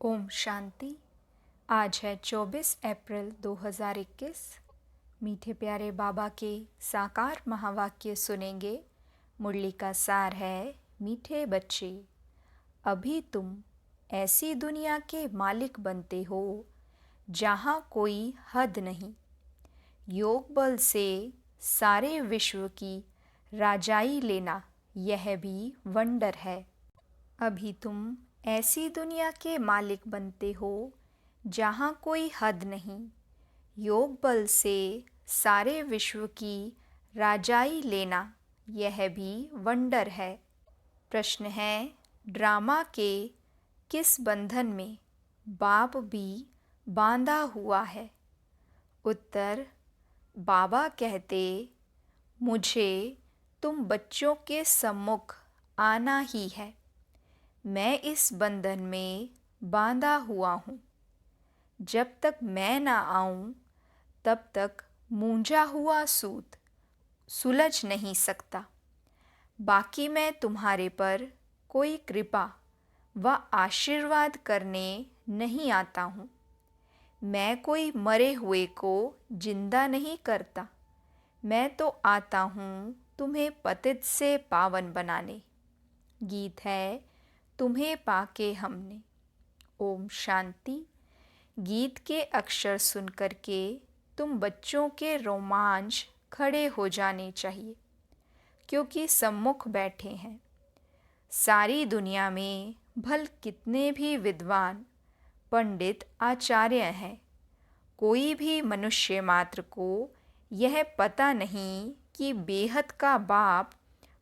ओम शांति। आज है 24 अप्रैल 2021। मीठे प्यारे बाबा के साकार महावाक्य सुनेंगे। मुरली का सार है, मीठे बच्चे, अभी तुम ऐसी दुनिया के मालिक बनते हो जहाँ कोई हद नहीं। योग बल से सारे विश्व की राजाई लेना यह भी वंडर है। अभी तुम ऐसी दुनिया के मालिक बनते हो जहाँ कोई हद नहीं। योग बल से सारे विश्व की राजाई लेना यह भी वंडर है। प्रश्न है, ड्रामा के किस बंधन में बाप भी बांधा हुआ है? उत्तर, बाबा कहते, मुझे तुम बच्चों के सम्मुख आना ही है। मैं इस बंधन में बांधा हुआ हूँ। जब तक मैं ना आऊँ तब तक मूंझा हुआ सूत सुलझ नहीं सकता। बाकी मैं तुम्हारे पर कोई कृपा व आशीर्वाद करने नहीं आता हूँ। मैं कोई मरे हुए को जिंदा नहीं करता। मैं तो आता हूँ तुम्हें पतित से पावन बनाने। गीत है, तुम्हें पाके हमने। ओम शांति। गीत के अक्षर सुनकर के तुम बच्चों के रोमांच खड़े हो जाने चाहिए, क्योंकि सम्मुख बैठे हैं। सारी दुनिया में भल कितने भी विद्वान पंडित आचार्य हैं, कोई भी मनुष्य मात्र को यह पता नहीं कि बेहद का बाप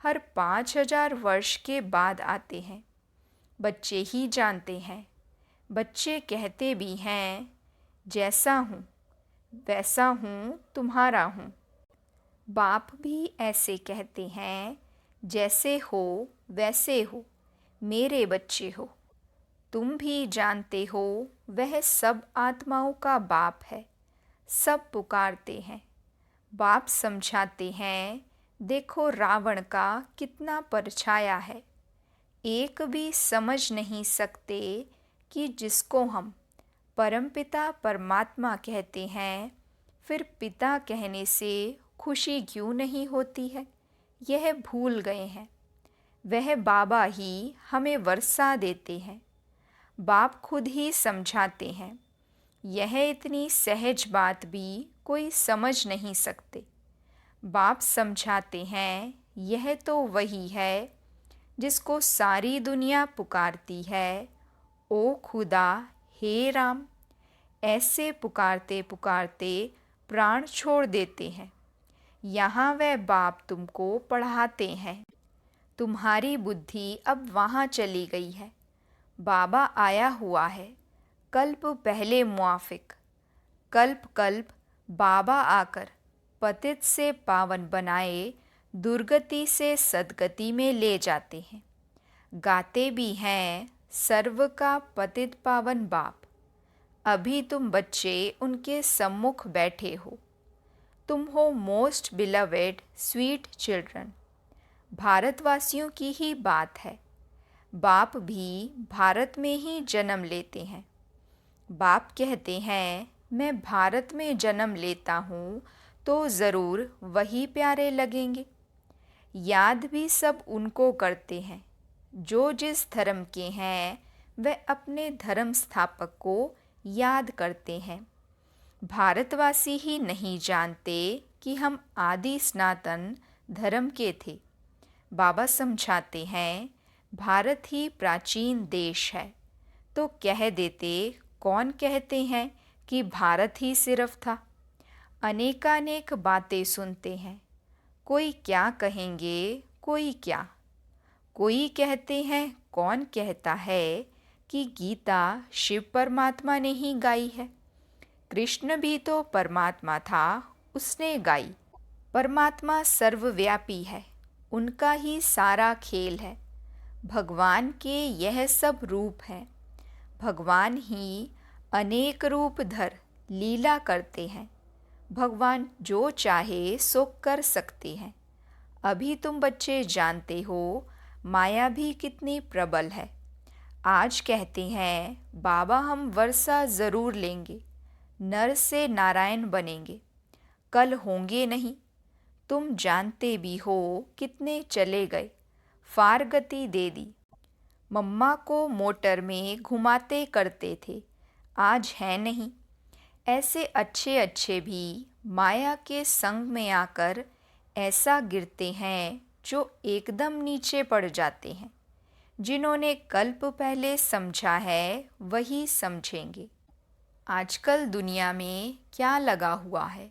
हर 5000 वर्ष के बाद आते हैं। बच्चे ही जानते हैं। बच्चे कहते भी हैं, जैसा हूँ वैसा हूँ, तुम्हारा हूँ। बाप भी ऐसे कहते हैं, जैसे हो वैसे हो, मेरे बच्चे हो। तुम भी जानते हो वह सब आत्माओं का बाप है। सब पुकारते हैं। बाप समझाते हैं, देखो रावण का कितना परछाया है। एक भी समझ नहीं सकते कि जिसको हम परमपिता परमात्मा कहते हैं, फिर पिता कहने से खुशी क्यों नहीं होती है, यह भूल गए हैं। वह बाबा ही हमें वर्षा देते हैं। बाप खुद ही समझाते हैं। यह इतनी सहज बात भी कोई समझ नहीं सकते। बाप समझाते हैं, यह तो वही है जिसको सारी दुनिया पुकारती है, ओ खुदा, हे राम। ऐसे पुकारते पुकारते प्राण छोड़ देते हैं। यहाँ वह बाप तुमको पढ़ाते हैं। तुम्हारी बुद्धि अब वहाँ चली गई है। बाबा आया हुआ है, कल्प पहले मुआफिक। कल्प कल्प बाबा आकर पतित से पावन बनाए दुर्गति से सदगति में ले जाते हैं। गाते भी हैं, सर्व का पतित पावन बाप। अभी तुम बच्चे उनके सम्मुख बैठे हो। तुम हो मोस्ट बिलवेड स्वीट चिल्ड्रन। भारतवासियों की ही बात है। बाप भी भारत में ही जन्म लेते हैं। बाप कहते हैं, मैं भारत में जन्म लेता हूँ तो ज़रूर वही प्यारे लगेंगे। याद भी सब उनको करते हैं जो जिस धर्म के हैं। वह अपने धर्म स्थापक को याद करते हैं। भारतवासी ही नहीं जानते कि हम आदि सनातन धर्म के थे। बाबा समझाते हैं, भारत ही प्राचीन देश है, तो कह देते कौन कहते हैं कि भारत ही सिर्फ था। अनेकानेक बातें सुनते हैं। कोई क्या कहेंगे, कोई क्या। कोई कहते हैं, कौन कहता है कि गीता शिव परमात्मा ने ही गाई है। कृष्ण भी तो परमात्मा था, उसने गाई। परमात्मा सर्वव्यापी है, उनका ही सारा खेल है। भगवान के यह सब रूप हैं। भगवान ही अनेक रूप धर लीला करते हैं। भगवान जो चाहे सो कर सकते हैं। अभी तुम बच्चे जानते हो माया भी कितनी प्रबल है। आज कहते हैं बाबा हम वर्षा ज़रूर लेंगे, नर से नारायण बनेंगे, कल होंगे नहीं। तुम जानते भी हो कितने चले गए, फार गति दे दी। मम्मा को मोटर में घुमाते करते थे, आज है नहीं। ऐसे अच्छे अच्छे भी माया के संग में आकर ऐसा गिरते हैं जो एकदम नीचे पड़ जाते हैं। जिन्होंने कल्प पहले समझा है वही समझेंगे। आजकल दुनिया में क्या लगा हुआ है,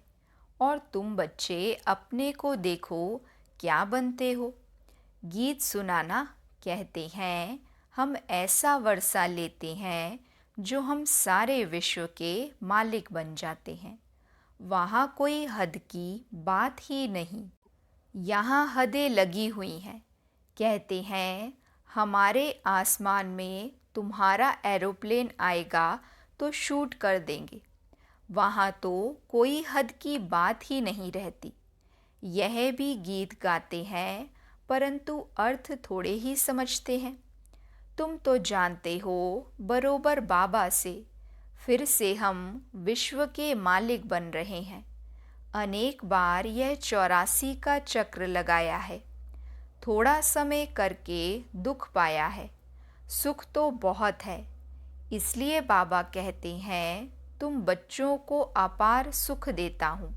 और तुम बच्चे अपने को देखो क्या बनते हो। गीत सुनाना कहते हैं हम ऐसा वर्षा लेते हैं जो हम सारे विश्व के मालिक बन जाते हैं। वहाँ कोई हद की बात ही नहीं, यहाँ हदें लगी हुई हैं। कहते हैं हमारे आसमान में तुम्हारा एरोप्लेन आएगा तो शूट कर देंगे। वहाँ तो कोई हद की बात ही नहीं रहती। यह भी गीत गाते हैं परंतु अर्थ थोड़े ही समझते हैं। तुम तो जानते हो बरोबर बाबा से फिर से हम विश्व के मालिक बन रहे हैं। अनेक बार यह 84 का चक्र लगाया है। थोड़ा समय करके दुख पाया है, सुख तो बहुत है। इसलिए बाबा कहते हैं तुम बच्चों को अपार सुख देता हूँ।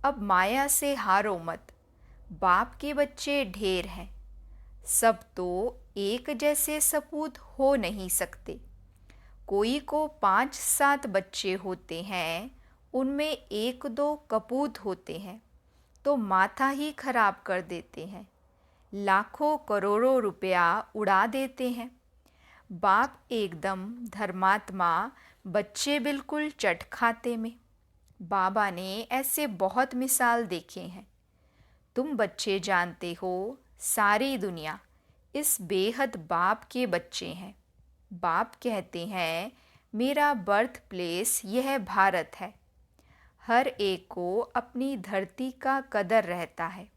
अब माया से हारो मत, बाप के बच्चे ढेर हैं। सब तो एक जैसे सपूत हो नहीं सकते। कोई को 5-7 बच्चे होते हैं, उनमें 1-2 कपूत होते हैं तो माथा ही खराब कर देते हैं, लाखों करोड़ों रुपया उड़ा देते हैं। बाप एकदम धर्मात्मा, बच्चे बिल्कुल चट खाते में। बाबा ने ऐसे बहुत मिसाल देखे हैं। तुम बच्चे जानते हो सारी दुनिया इस बेहद बाप के बच्चे हैं। बाप कहते हैं मेरा बर्थ प्लेस यह भारत है। हर एक को अपनी धरती का कदर रहता है।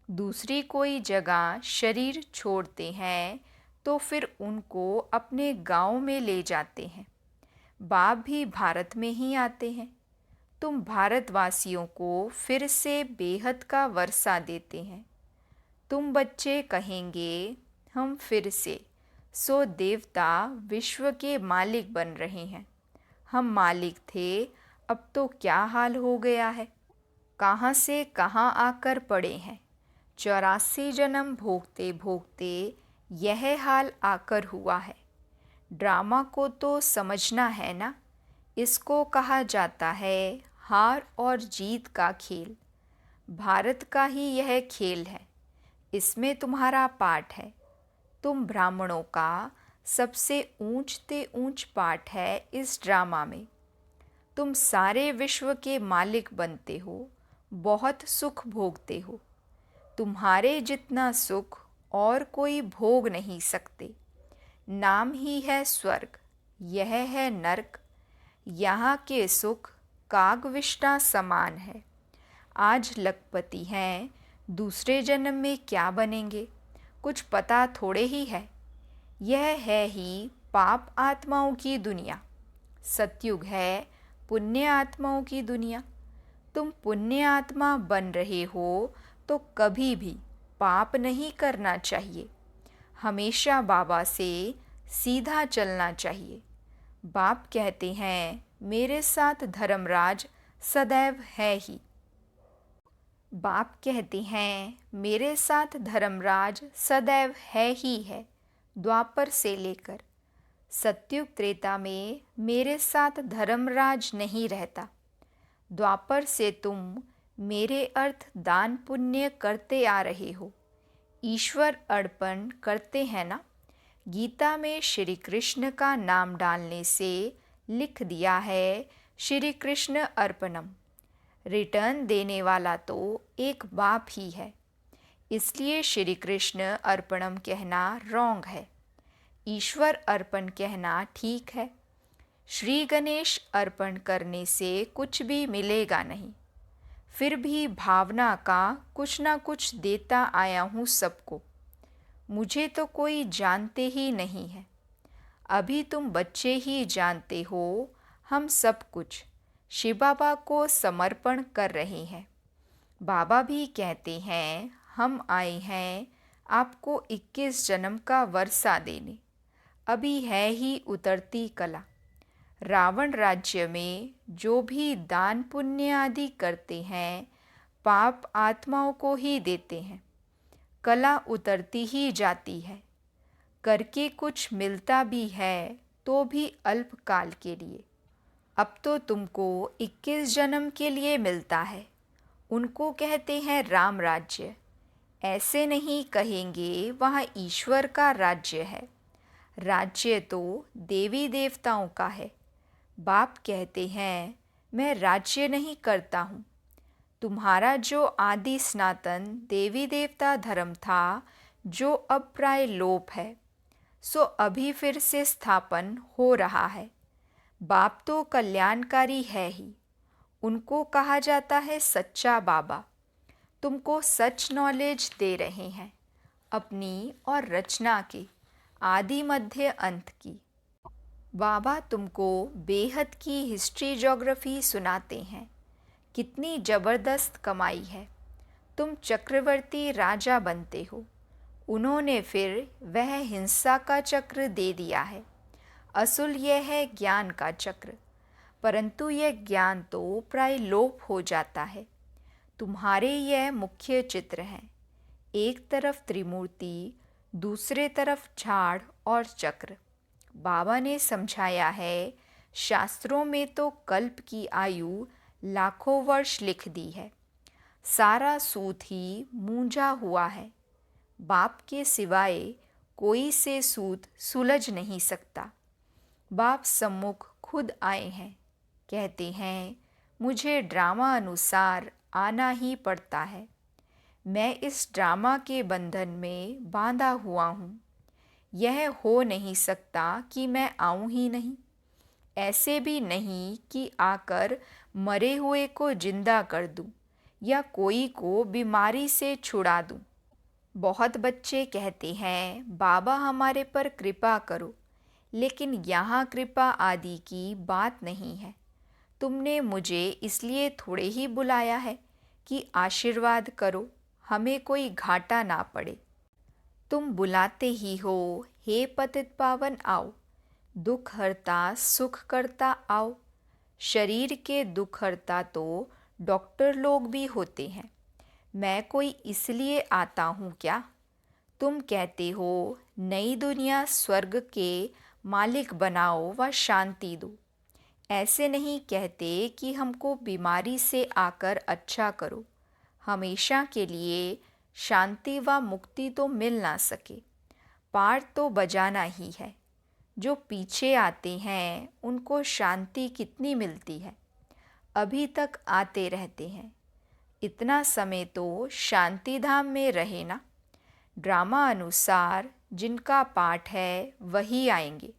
दूसरी कोई जगह शरीर छोड़ते हैं तो फिर उनको अपने गांव में ले जाते हैं। बाप भी भारत में ही आते हैं। तुम भारतवासियों को फिर से बेहद का वर्षा देते हैं। तुम बच्चे कहेंगे हम फिर से सो देवता विश्व के मालिक बन रहे हैं। हम मालिक थे, अब तो क्या हाल हो गया है। कहाँ से कहाँ आकर पड़े हैं। 84 जन्म भोगते भोगते यह हाल आकर हुआ है। ड्रामा को तो समझना है ना। इसको कहा जाता है हार और जीत का खेल। भारत का ही यह खेल है, इसमें तुम्हारा पाठ है। तुम ब्राह्मणों का सबसे ऊंचते ऊंच पाठ है इस ड्रामा में। तुम सारे विश्व के मालिक बनते हो, बहुत सुख भोगते हो। तुम्हारे जितना सुख और कोई भोग नहीं सकते। नाम ही है स्वर्ग, यह है नरक। यहाँ के सुख कागविष्टा समान है। आज लखपति हैं, दूसरे जन्म में क्या बनेंगे कुछ पता थोड़े ही है। यह है ही पाप आत्माओं की दुनिया। सतयुग है पुण्य आत्माओं की दुनिया। तुम पुण्य आत्मा बन रहे हो तो कभी भी पाप नहीं करना चाहिए। हमेशा बाबा से सीधा चलना चाहिए। बाप कहते हैं मेरे साथ धर्मराज सदैव है ही। बाप कहते हैं मेरे साथ धर्मराज सदैव है ही है, द्वापर से लेकर। सतयुग त्रेता में मेरे साथ धर्मराज नहीं रहता। द्वापर से तुम मेरे अर्थ दान पुण्य करते आ रहे हो, ईश्वर अर्पण करते हैं ना। गीता में श्री कृष्ण का नाम डालने से लिख दिया है श्री कृष्ण अर्पणम। रिटर्न देने वाला तो एक बाप ही है, इसलिए श्री कृष्ण अर्पणम कहना रॉन्ग है। ईश्वर अर्पण कहना ठीक है। श्री गणेश अर्पण करने से कुछ भी मिलेगा नहीं। फिर भी भावना का कुछ ना कुछ देता आया हूँ सबको। मुझे तो कोई जानते ही नहीं है। अभी तुम बच्चे ही जानते हो, हम सब कुछ शिव बाबा को समर्पण कर रहे हैं। बाबा भी कहते हैं, हम आए हैं आपको 21 जन्म का वर्षा देने। अभी है ही उतरती कला। रावण राज्य में जो भी दान पुण्य आदि करते हैं, पाप आत्माओं को ही देते हैं। कला उतरती ही जाती है। करके कुछ मिलता भी है तो भी अल्पकाल के लिए। अब तो तुमको 21 जन्म के लिए मिलता है। उनको कहते हैं राम राज्य। ऐसे नहीं कहेंगे वहाँ ईश्वर का राज्य है। राज्य तो देवी देवताओं का है। बाप कहते हैं, मैं राज्य नहीं करता हूँ। तुम्हारा जो आदि सनातन देवी देवता धर्म था, जो अब प्राय लोप है, सो अभी फिर से स्थापन हो रहा है। बाप तो कल्याणकारी है ही। उनको कहा जाता है सच्चा बाबा। तुमको सच नॉलेज दे रहे हैं, अपनी और रचना की, आदि मध्य अंत की। बाबा तुमको बेहद की हिस्ट्री ज्योग्राफी सुनाते हैं। कितनी ज़बरदस्त कमाई है। तुम चक्रवर्ती राजा बनते हो। उन्होंने फिर वह हिंसा का चक्र दे दिया है। असुल यह है ज्ञान का चक्र, परंतु यह ज्ञान तो प्राय लोप हो जाता है। तुम्हारे यह मुख्य चित्र हैं। एक तरफ त्रिमूर्ति, दूसरे तरफ झाड़ और चक्र। बाबा ने समझाया है, शास्त्रों में तो कल्प की आयु लाखों वर्ष लिख दी है। सारा सूत ही मूंझा हुआ है। बाप के सिवाय कोई से सूत सुलझ नहीं सकता। बाप सम्मुख खुद आए हैं। कहते हैं, मुझे ड्रामा अनुसार आना ही पड़ता है। मैं इस ड्रामा के बंधन में बांधा हुआ हूँ। यह हो नहीं सकता कि मैं आऊँ ही नहीं। ऐसे भी नहीं कि आकर मरे हुए को जिंदा कर दूँ या कोई को बीमारी से छुड़ा दूँ। बहुत बच्चे कहते हैं, बाबा हमारे पर कृपा करो, लेकिन यहाँ कृपा आदि की बात नहीं है। तुमने मुझे इसलिए थोड़े ही बुलाया है कि आशीर्वाद करो, हमें कोई घाटा ना पड़े। तुम बुलाते ही हो, हे पतित पावन आओ, दुख हरता सुख करता आओ। शरीर के दुख हरता तो डॉक्टर लोग भी होते हैं। मैं कोई इसलिए आता हूँ क्या? तुम कहते हो, नई दुनिया स्वर्ग के मालिक बनाओ व शांति दो। ऐसे नहीं कहते कि हमको बीमारी से आकर अच्छा करो। हमेशा के लिए शांति व मुक्ति तो मिल ना सके। पाठ तो बजाना ही है। जो पीछे आते हैं उनको शांति कितनी मिलती है। अभी तक आते रहते हैं। इतना समय तो शांति धाम में रहे ना। ड्रामा अनुसार जिनका पाठ है वही आएंगे।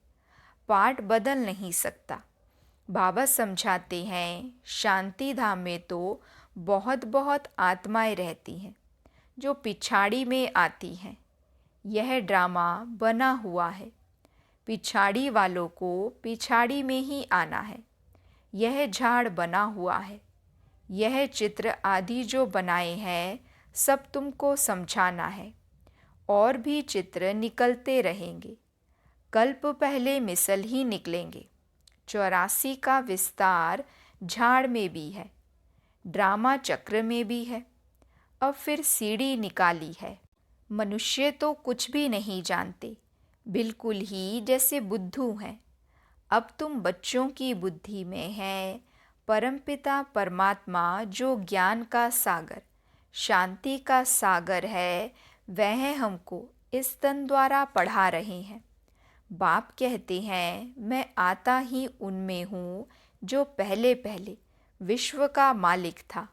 पाठ बदल नहीं सकता। बाबा समझाते हैं, शांति धाम में तो बहुत बहुत आत्माएं रहती हैं जो पिछाड़ी में आती हैं। यह ड्रामा बना हुआ है। पिछाड़ी वालों को पिछाड़ी में ही आना है। यह झाड़ बना हुआ है। यह चित्र आदि जो बनाए हैं, सब तुमको समझाना है। और भी चित्र निकलते रहेंगे। कल्प पहले मिसल ही निकलेंगे। 84 का विस्तार झाड़ में भी है, ड्रामा चक्र में भी है। अब फिर सीढ़ी निकाली है। मनुष्य तो कुछ भी नहीं जानते, बिल्कुल ही जैसे बुद्धू हैं। अब तुम बच्चों की बुद्धि में है। परमपिता परमात्मा जो ज्ञान का सागर, शांति का सागर है, वह हमको इस तन द्वारा पढ़ा रहे हैं। बाप कहते हैं, मैं आता ही उनमें हूँ जो पहले पहले विश्व का मालिक था।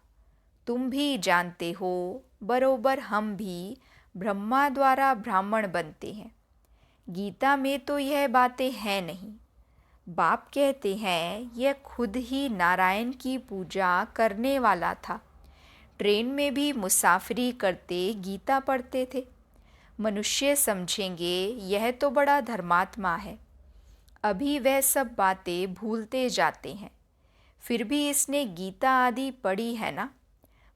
तुम भी जानते हो, बरोबर हम भी ब्रह्मा द्वारा ब्राह्मण बनते हैं। गीता में तो यह बातें हैं नहीं। बाप कहते हैं, यह खुद ही नारायण की पूजा करने वाला था। ट्रेन में भी मुसाफरी करते गीता पढ़ते थे। मनुष्य समझेंगे यह तो बड़ा धर्मात्मा है। अभी वह सब बातें भूलते जाते हैं। फिर भी इसने गीता आदि पढ़ी है ना?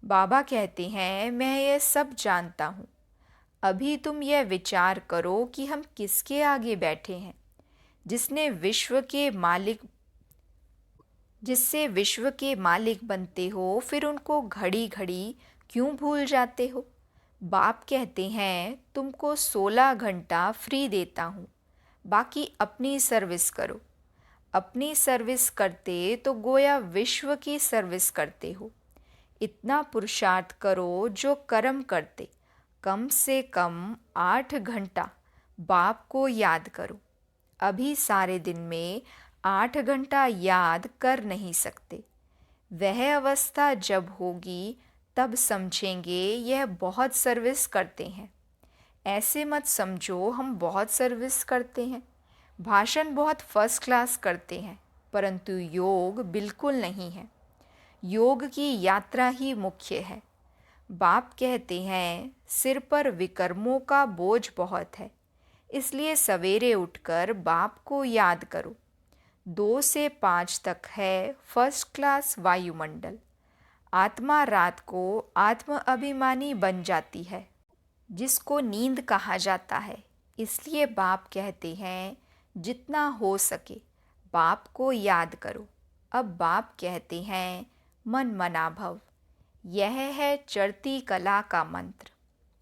बाबा कहते हैं, मैं यह सब जानता हूँ। अभी तुम यह विचार करो कि हम किसके आगे बैठे हैं, जिससे विश्व के मालिक बनते हो, फिर उनको घड़ी घड़ी क्यों भूल जाते हो? बाप कहते हैं, तुमको 16 घंटा फ्री देता हूँ, बाकी अपनी सर्विस करो। अपनी सर्विस करते तो गोया विश्व की सर्विस करते हो। इतना पुरुषार्थ करो जो कर्म करते कम से कम 8 घंटा बाप को याद करो। अभी सारे दिन में 8 घंटा याद कर नहीं सकते। वह अवस्था जब होगी तब समझेंगे यह बहुत सर्विस करते हैं। ऐसे मत समझो हम बहुत सर्विस करते हैं, भाषण बहुत फर्स्ट क्लास करते हैं, परंतु योग बिल्कुल नहीं है। योग की यात्रा ही मुख्य है। बाप कहते हैं, सिर पर विकर्मों का बोझ बहुत है, इसलिए सवेरे उठकर बाप को याद करो। 2 से 5 तक है फर्स्ट क्लास वायुमंडल। आत्मा रात को आत्म अभिमानी बन जाती है, जिसको नींद कहा जाता है। इसलिए बाप कहते हैं, जितना हो सके बाप को याद करो। अब बाप कहते हैं, मन मना भव। यह है चढ़ती कला का मंत्र।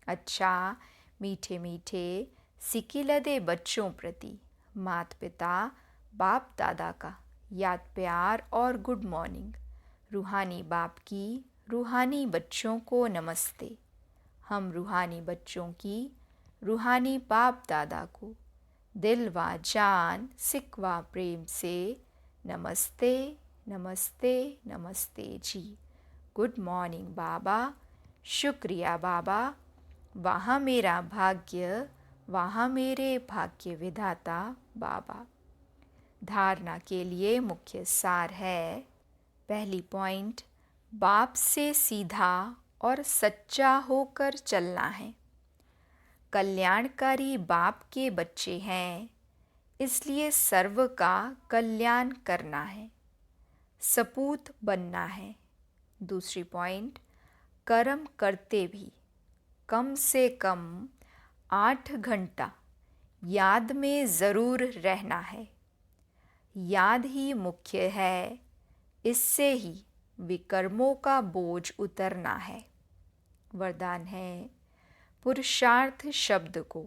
अच्छा, मीठे मीठे सिकिलदे बच्चों प्रति माता पिता बाप दादा का याद प्यार और गुड मॉर्निंग। रूहानी बाप की रूहानी बच्चों को नमस्ते। हम रूहानी बच्चों की रूहानी बाप दादा को दिल व जान सिक व प्रेम से नमस्ते नमस्ते नमस्ते जी। गुड मॉर्निंग बाबा। शुक्रिया बाबा। वहाँ मेरा भाग्य, वहाँ मेरे भाग्य विधाता बाबा। धारणा के लिए मुख्य सार है। पहली पॉइंट, बाप से सीधा और सच्चा होकर चलना है। कल्याणकारी बाप के बच्चे हैं, इसलिए सर्व का कल्याण करना है, सपूत बनना है। दूसरी पॉइंट, कर्म करते भी कम से कम 8 घंटा याद में ज़रूर रहना है। याद ही मुख्य है, इससे ही विकर्मों का बोझ उतरना है। वरदान है, पुरुषार्थ शब्द को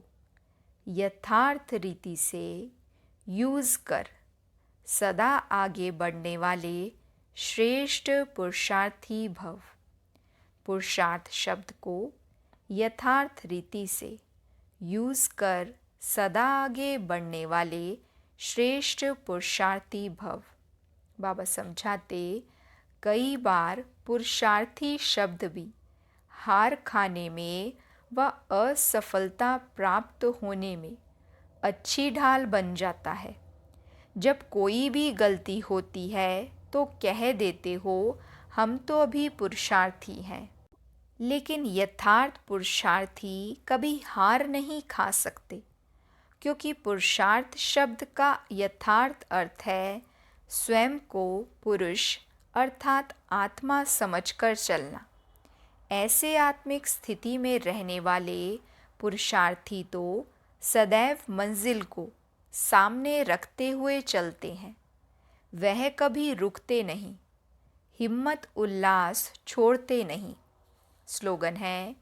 यथार्थ रीति से यूज़ कर सदा आगे बढ़ने वाले श्रेष्ठ पुरुषार्थी भव। पुरुषार्थ शब्द को यथार्थ रीति से यूज़ कर सदा आगे बढ़ने वाले श्रेष्ठ पुरुषार्थी भव। बाबा समझाते, कई बार पुरुषार्थी शब्द भी हार खाने में व असफलता प्राप्त होने में अच्छी ढाल बन जाता है। जब कोई भी गलती होती है तो कह देते हो, हम तो अभी पुरुषार्थी हैं। लेकिन यथार्थ पुरुषार्थी कभी हार नहीं खा सकते, क्योंकि पुरुषार्थ शब्द का यथार्थ अर्थ है स्वयं को पुरुष अर्थात आत्मा समझकर चलना। ऐसे आत्मिक स्थिति में रहने वाले पुरुषार्थी तो सदैव मंजिल को सामने रखते हुए चलते हैं। वह कभी रुकते नहीं, हिम्मत उल्लास छोड़ते नहीं। स्लोगन है,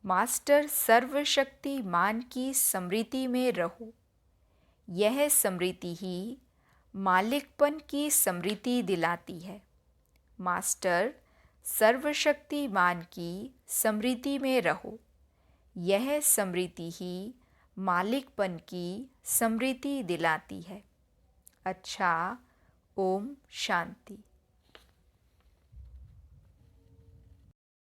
मास्टर सर्वशक्तिमान की स्मृति में रहो। यह स्मृति ही मालिकपन की स्मृति दिलाती है। मास्टर सर्वशक्तिमान की स्मृति में रहो। यह स्मृति ही मालिकपन की स्मृति दिलाती है। अच्छा, ओम शांति।